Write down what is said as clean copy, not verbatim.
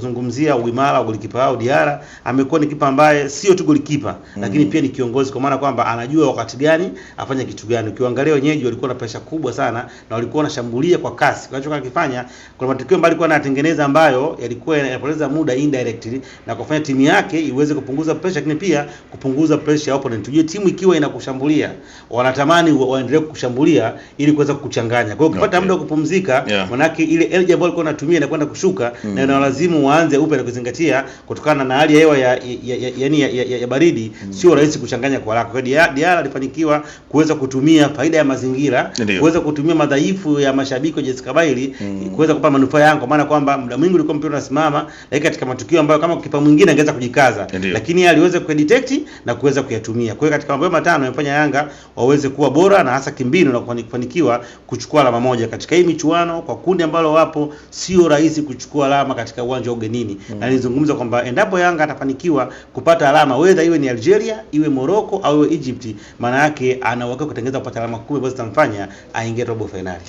kuzungumzia uimara wa golikipa wao Diarra. Amekuwa ni kipa ambaye sio tu golikipa lakini pia ni kiongozi, kwa maana kwamba anajua wakati gani afanye kitu gani. Ukiangalia wenyeji walikuwa na pressure kubwa sana na walikuwa wanashambulia kwa kasi. Kinachokuwa kifanya kuna matukio mbali alikuwa anatengeneza ambayo yalikuwa yanapoteza muda indirectly na kufanya timu yake iweze kupunguza pressure, lakini pia kupunguza pressure ya opponent. Tujue timu ikiwa inakushambulia wanatamani waendelee kushambulia ili kuweza kukuchanganya. Kwa hiyo ukipata muda wa kupumzika, manake ile energy ambayo alikuwa anatumia inakwenda kushuka na inalazimu waanze upya na kuzingatia kutokana na hali ya hewa ya baridi sio rahisi kuchanganya kwa haraka. Kwa hiyo Diarra alifanikiwa kuweza kutumia faida ya mazingira, kuweza kutumia madhaifu ya mashabiki wa JS Kabylie kuweza kupata manufaa yao, kwa maana kwamba muda mwingi ulikuwa mpira unasimama, lakini katika matukio ambayo kama kipa mwingine angeweza kujikaza, lakini yeye aliweza kudetect na kuweza kuyatumia. Kwa hiyo katika mambo matano yamefanya Yanga waweze kuwa bora na hasa kimbinu na kufanikiwa kuchukua alama moja katika hii michuano. Kwa kundi ambalo wapo sio rahisi kuchukua alama katika uwanja wa ugenini. Na nilizungumza kwamba endapo Yanga atafanikiwa kupata alama, whether iwe ni Algeria, iwe Morocco au iwe Egypt, maana yake ana uhakika kutengeneza kupata alama 10 ambazo zitamfanya aingie robo finali.